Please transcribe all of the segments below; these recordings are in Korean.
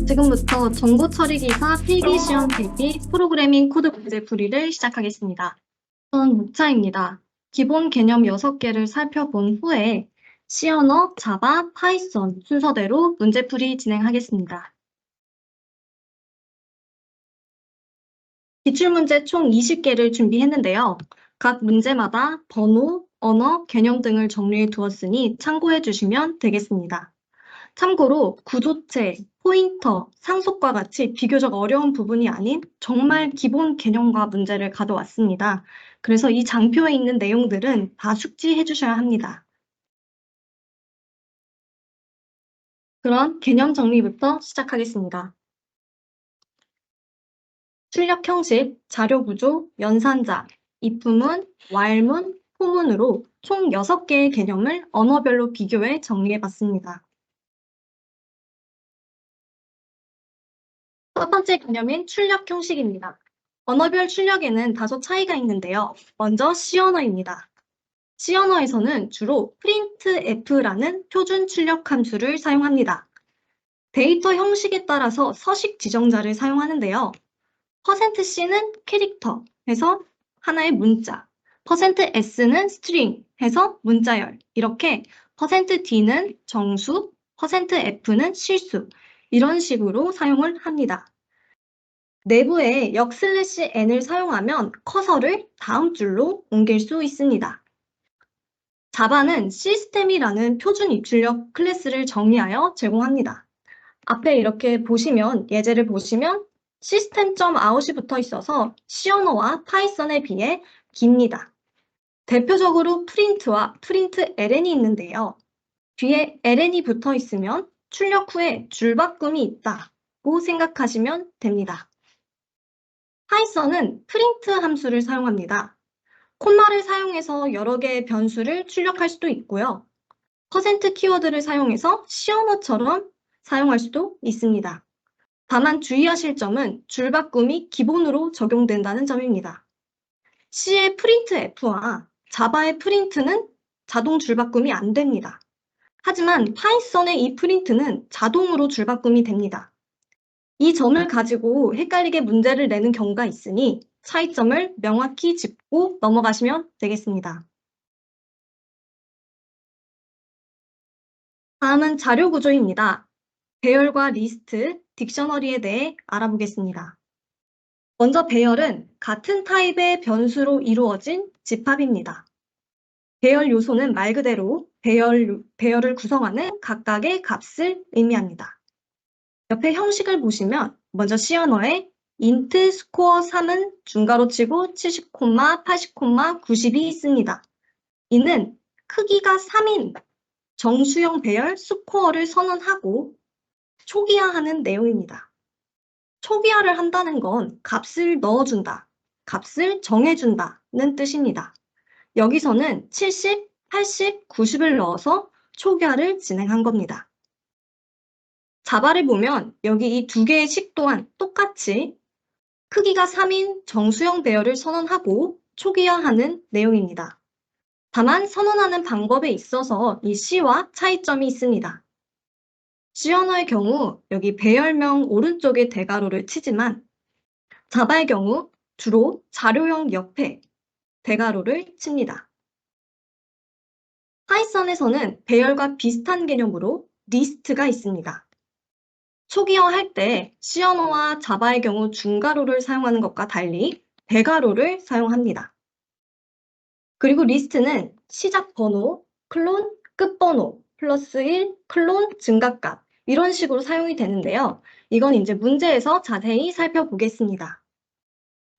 지금부터 정보 처리 기사 필기 시험 대비 프로그래밍 코드 문제 풀이를 시작하겠습니다. 저는 목차입니다. 기본 개념 6개를 살펴본 후에 C 언어, 자바, 파이썬 순서대로 문제풀이 진행하겠습니다. 기출문제 총 20개를 준비했는데요. 각 문제마다 번호, 언어, 개념 등을 정리해 두었으니 참고해 주시면 되겠습니다. 참고로 구조체, 포인터, 상속과 같이 비교적 어려운 부분이 아닌 정말 기본 개념과 문제를 가져왔습니다. 그래서 이 장표에 있는 내용들은 다 숙지해 주셔야 합니다. 그럼 개념 정리부터 시작하겠습니다. 출력 형식, 자료 구조, 연산자, 입부문, while문, 포문으로 총 6개의 개념을 언어별로 비교해 정리해 봤습니다. 첫 번째 개념인 출력 형식입니다. 언어별 출력에는 다소 차이가 있는데요. 먼저 C 언어입니다. C 언어에서는 주로 printf라는 표준 출력 함수를 사용합니다. 데이터 형식에 따라서 서식 지정자를 사용하는데요. %C는 캐릭터 해서 하나의 문자, %S는 스트링 해서 문자열, 이렇게 %D는 정수, %F는 실수, 이런 식으로 사용을 합니다. 내부에 역/n을 사용하면 커서를 다음 줄로 옮길 수 있습니다. 자바는 시스템이라는 표준 입출력 클래스를 정의하여 제공합니다. 앞에 이렇게 보시면 예제를 보시면 system.out이 붙어 있어서 C 언어와 파이썬에 비해 깁니다. 대표적으로 print와 println이 있는데요. 뒤에 ln이 붙어 있으면 출력 후에 줄바꿈이 있다고 생각하시면 됩니다. 파이썬은 프린트 함수를 사용합니다. 콤마를 사용해서 여러 개의 변수를 출력할 수도 있고요. 키워드를 사용해서 C 언어처럼 사용할 수도 있습니다. 다만 주의하실 점은 줄바꿈이 기본으로 적용된다는 점입니다. C의 printf와 자바의 print는 자동 줄바꿈이 안 됩니다. 하지만 파이썬의 이 print는 자동으로 줄바꿈이 됩니다. 이 점을 가지고 헷갈리게 문제를 내는 경우가 있으니 차이점을 명확히 짚고 넘어가시면 되겠습니다. 다음은 자료 구조입니다. 배열과 리스트, 딕셔너리에 대해 알아보겠습니다. 먼저 배열은 같은 타입의 변수로 이루어진 집합입니다. 배열 요소는 말 그대로 배열을 구성하는 각각의 값을 의미합니다. 옆에 형식을 보시면 먼저 C 언어에 int score 3은 중괄호 치고 70, 80, 90이 있습니다. 이는 크기가 3인 정수형 배열 스코어를 선언하고 초기화하는 내용입니다. 초기화를 한다는 건 값을 넣어준다, 값을 정해준다는 뜻입니다. 여기서는 70, 80, 90을 넣어서 초기화를 진행한 겁니다. 자바를 보면 여기 이 두 개의 식 또한 똑같이 크기가 3인 정수형 배열을 선언하고 초기화하는 내용입니다. 다만 선언하는 방법에 있어서 이 C와 차이점이 있습니다. C 언어의 경우 여기 배열명 오른쪽에 대괄호를 치지만 자바의 경우 주로 자료형 옆에 대괄호를 칩니다. 파이썬에서는 배열과 비슷한 개념으로 리스트가 있습니다. 초기화할 때 C 언어와 자바의 경우 중괄호를 사용하는 것과 달리 대괄호를 사용합니다. 그리고 리스트는 시작 번호, 클론, 끝 번호, +1, 클론, 증가값 이런 식으로 사용이 되는데요. 이건 이제 문제에서 자세히 살펴보겠습니다.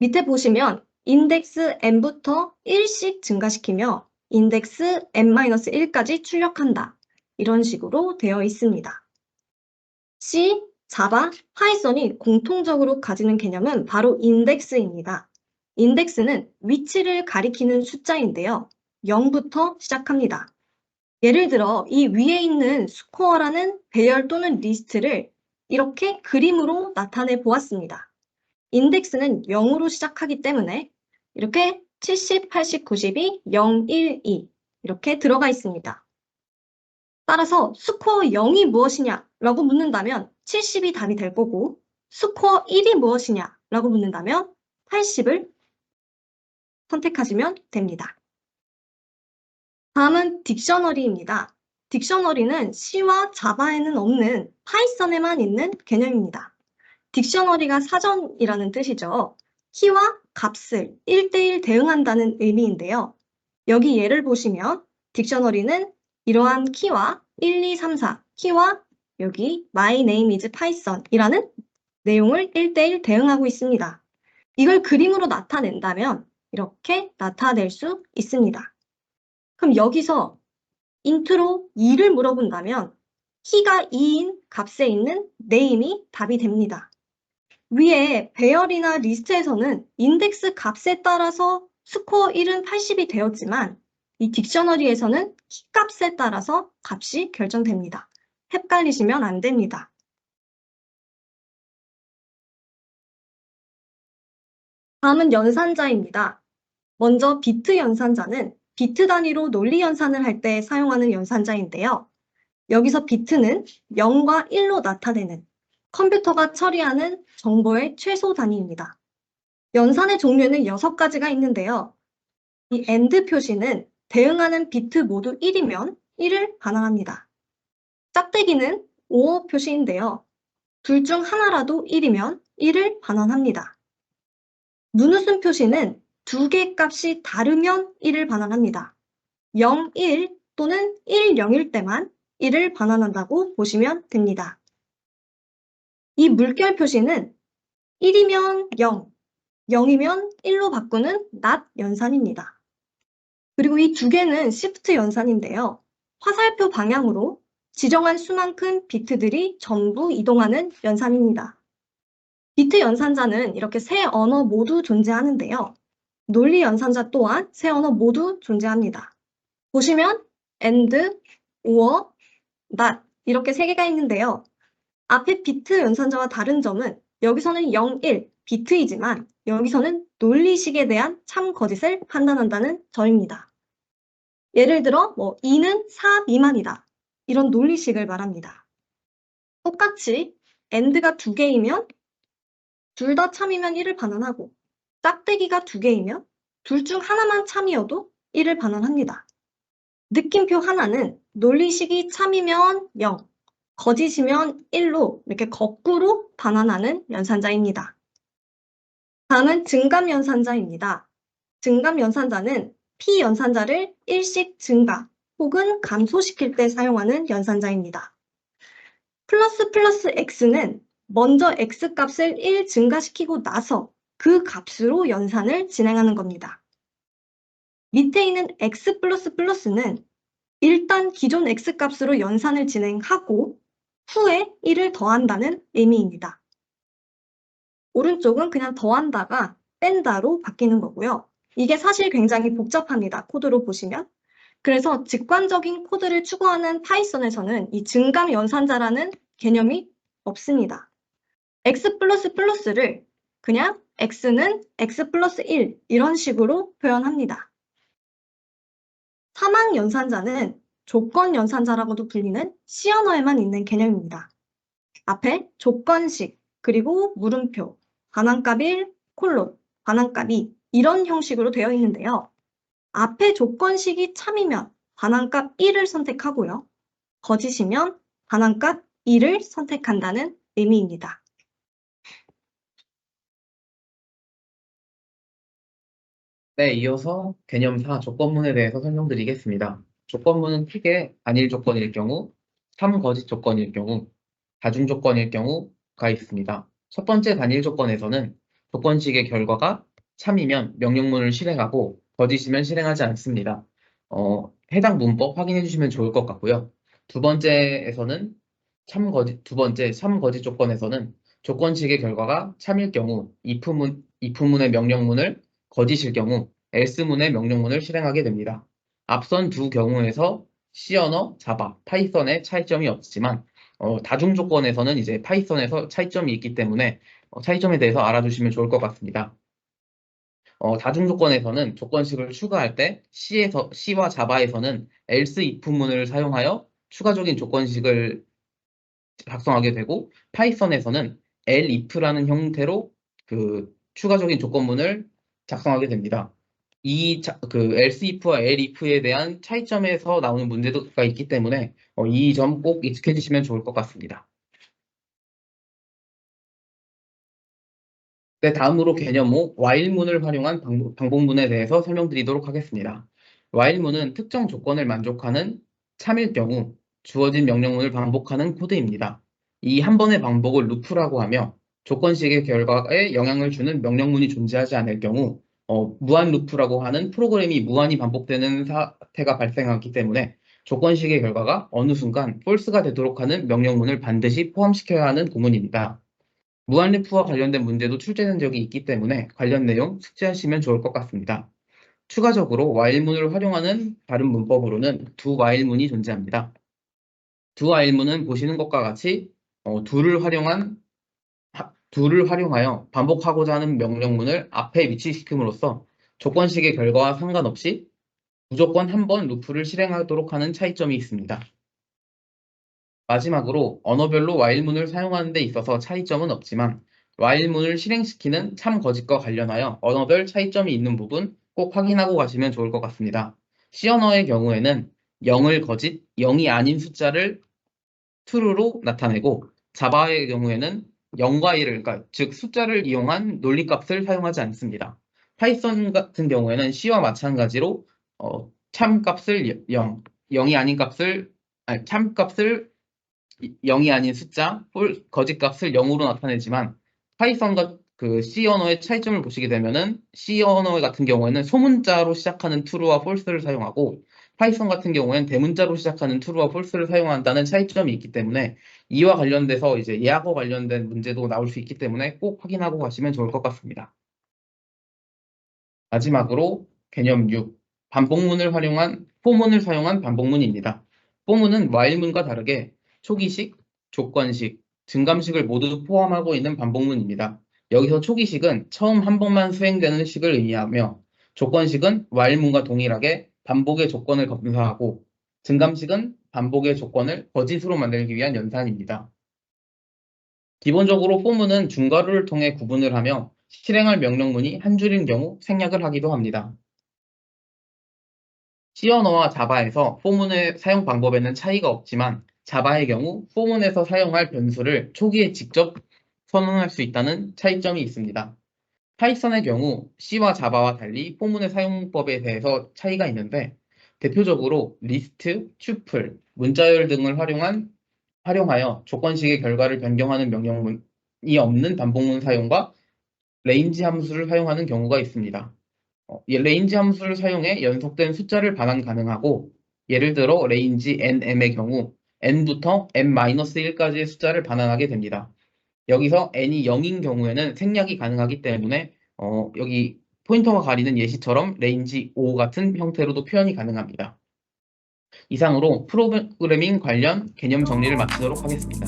밑에 보시면 인덱스 n부터 1씩 증가시키며 인덱스 n-1까지 출력한다. 이런 식으로 되어 있습니다. C, 자바, 파이썬이 공통적으로 가지는 개념은 바로 인덱스입니다. 인덱스는 위치를 가리키는 숫자인데요. 0부터 시작합니다. 예를 들어 이 위에 있는 스코어라는 배열 또는 리스트를 이렇게 그림으로 나타내 보았습니다. 인덱스는 0으로 시작하기 때문에 이렇게 70, 80, 90이 0, 1, 2 이렇게 들어가 있습니다. 따라서 스코어 0이 무엇이냐라고 묻는다면 70이 답이 될 거고, 스코어 1이 무엇이냐라고 묻는다면 80을 선택하시면 됩니다. 다음은 딕셔너리입니다. 딕셔너리는 C와 자바에는 없는 파이썬에만 있는 개념입니다. 딕셔너리가 사전이라는 뜻이죠. 키와 값을 1대1 대응한다는 의미인데요. 여기 예를 보시면 딕셔너리는 이러한 키와 1, 2, 3, 4 키와 여기 My name is Python이라는 내용을 1대1 대응하고 있습니다. 이걸 그림으로 나타낸다면 이렇게 나타낼 수 있습니다. 그럼 여기서 인트로 2를 물어본다면 키가 2인 값에 있는 name이 답이 됩니다. 위에 배열이나 리스트에서는 인덱스 값에 따라서 스코어 1은 80이 되었지만 이 딕셔너리에서는 키 값에 따라서 값이 결정됩니다. 헷갈리시면 안 됩니다. 다음은 연산자입니다. 먼저 비트 연산자는 비트 단위로 논리 연산을 할 때 사용하는 연산자인데요. 여기서 비트는 0과 1로 나타내는 컴퓨터가 처리하는 정보의 최소 단위입니다. 연산의 종류는 6가지가 있는데요. 이 AND 표시는 대응하는 비트 모두 1이면 1을 반환합니다. 짝대기는 OR 표시인데요. 둘 중 하나라도 1이면 1을 반환합니다. 눈웃음 표시는 두 개 값이 다르면 1을 반환합니다. 0, 1 또는 1, 0일 때만 1을 반환한다고 보시면 됩니다. 이 물결 표시는 1이면 0, 0이면 1로 바꾸는 not 연산입니다. 그리고 이 두 개는 시프트 연산인데요. 화살표 방향으로 지정한 수만큼 비트들이 전부 이동하는 연산입니다. 비트 연산자는 이렇게 세 언어 모두 존재하는데요. 논리 연산자 또한 세 언어 모두 존재합니다. 보시면 AND, OR, NOT 이렇게 세 개가 있는데요. 앞에 비트 연산자와 다른 점은 여기서는 0, 1 비트이지만 여기서는 논리식에 대한 참 거짓을 판단한다는 점입니다. 예를 들어 2는 4 미만이다. 이런 논리식을 말합니다. 똑같이 AND가 두 개이면 둘 다 참이면 1을 반환하고 짝대기가 두 개이면 둘 중 하나만 참이어도 1을 반환합니다. 느낌표 하나는 논리식이 참이면 0, 거짓이면 1로 이렇게 거꾸로 반환하는 연산자입니다. 다음은 증감 연산자입니다. 증감 연산자는 P 연산자를 일씩 증가 혹은 감소시킬 때 사용하는 연산자입니다. 플러스 플러스 X는 먼저 X 값을 1 증가시키고 나서 그 값으로 연산을 진행하는 겁니다. 밑에 있는 X 플러스 플러스는 일단 기존 X 값으로 연산을 진행하고 후에 1을 더한다는 의미입니다. 오른쪽은 그냥 더한다가 뺀다로 바뀌는 거고요. 이게 사실 굉장히 복잡합니다. 코드로 보시면. 그래서 직관적인 코드를 추구하는 파이썬에서는 이 증감 연산자라는 개념이 없습니다. x 플러스 플러스를 그냥 x는 x 플러스 1 이런 식으로 표현합니다. 사망 연산자는 조건 연산자라고도 불리는 C 언어에만 있는 개념입니다. 앞에 조건식, 그리고 물음표, 반환값 1, 콜론, 반환값 2 이런 형식으로 되어 있는데요. 앞에 조건식이 참이면 반환값 1을 선택하고요. 거짓이면 반환값 2를 선택한다는 의미입니다. 네, 이어서 개념 4 조건문에 대해서 설명드리겠습니다. 조건문은 크게 단일 조건일 경우, 3거짓 조건일 경우, 다중 조건일 경우가 있습니다. 첫 번째 단일 조건에서는 조건식의 결과가 참이면 명령문을 실행하고 거짓이면 실행하지 않습니다. 해당 문법 확인해 주시면 좋을 것 같고요. 두 번째에서는 두 번째 3거짓 조건에서는 조건식의 결과가 참일 경우 if문의 명령문을 거짓일 경우 else문의 명령문을 실행하게 됩니다. 앞선 두 경우에서 C 언어, 자바, 파이썬의 차이점이 없지만 다중 조건에서는 이제 파이썬에서 차이점이 있기 때문에 차이점에 대해서 알아두시면 좋을 것 같습니다. 다중 조건에서는 조건식을 추가할 때 C와 자바에서는 else if문을 사용하여 추가적인 조건식을 작성하게 되고, 파이썬에서는 elif라는 형태로 그 추가적인 조건문을 작성하게 됩니다. 그 else if와 elif에 대한 차이점에서 나오는 문제가 있기 때문에 이 점 꼭 익숙해지시면 좋을 것 같습니다. 네, 다음으로 개념 5, while문을 활용한 방법문에 대해서 설명드리도록 하겠습니다. while문은 특정 조건을 만족하는 참일 경우 주어진 명령문을 반복하는 코드입니다. 이 한 번의 반복을 루프라고 하며 조건식의 결과에 영향을 주는 명령문이 존재하지 않을 경우 무한 루프라고 하는 프로그램이 무한히 반복되는 사태가 발생하기 때문에 조건식의 결과가 어느 순간 false가 되도록 하는 명령문을 반드시 포함시켜야 하는 구문입니다. 무한루프와 관련된 문제도 출제된 적이 있기 때문에 관련 내용 숙지하시면 좋을 것 같습니다. 추가적으로 while문을 활용하는 다른 문법으로는 do while문이 존재합니다. do while문은 보시는 것과 같이 do를 활용하여 반복하고자 하는 명령문을 앞에 위치시킴으로써 조건식의 결과와 상관없이 무조건 한 번 루프를 실행하도록 하는 차이점이 있습니다. 마지막으로 언어별로 while문을 사용하는 데 있어서 차이점은 없지만 while문을 실행시키는 참거짓과 관련하여 언어별 차이점이 있는 부분 꼭 확인하고 가시면 좋을 것 같습니다. C 언어의 경우에는 0을 거짓, 0이 아닌 숫자를 true로 나타내고 자바의 경우에는 0과 1을, 그러니까 즉 숫자를 이용한 논리값을 사용하지 않습니다. 파이썬 같은 경우에는 C와 마찬가지로 참값을 0, 0이 아닌 값을 아니, 참값을 0이 아닌 숫자, 거짓값을 0으로 나타내지만 파이썬과 그 C 언어의 차이점을 보시게 되면은 C 언어 같은 경우에는 소문자로 시작하는 true와 false를 사용하고 파이썬 같은 경우에는 대문자로 시작하는 true와 false를 사용한다는 차이점이 있기 때문에 이와 관련돼서 이제 예하고 관련된 문제도 나올 수 있기 때문에 꼭 확인하고 가시면 좋을 것 같습니다. 마지막으로 개념 6, 반복문을 활용한 포문을 사용한 반복문입니다. 포문은 while문과 다르게 초기식, 조건식, 증감식을 모두 포함하고 있는 반복문입니다. 여기서 초기식은 처음 한 번만 수행되는 식을 의미하며 조건식은 while문과 동일하게 반복의 조건을 검사하고 증감식은 반복의 조건을 거짓으로 만들기 위한 연산입니다. 기본적으로 포문은 중괄호를 통해 구분을 하며 실행할 명령문이 한 줄인 경우 생략을 하기도 합니다. C 언어와 자바에서 포문의 사용 방법에는 차이가 없지만 자바의 경우 포문에서 사용할 변수를 초기에 직접 선언할 수 있다는 차이점이 있습니다. 파이썬의 경우 C와 자바와 달리 포문의 사용법에 대해서 차이가 있는데 대표적으로 리스트, 튜플, 문자열 등을 활용하여 조건식의 결과를 변경하는 명령문이 없는 반복문 사용과 레인지 함수를 사용하는 경우가 있습니다. 레인지 함수를 사용해 연속된 숫자를 반환 가능하고 예를 들어 레인지 nm의 경우 n부터 n-1까지의 숫자를 반환하게 됩니다. 여기서 n이 0인 경우에는 생략이 가능하기 때문에 여기 포인터가 가리는 예시처럼 레인지 5 같은 형태로도 표현이 가능합니다. 이상으로 프로그래밍 관련 개념 정리를 마치도록 하겠습니다.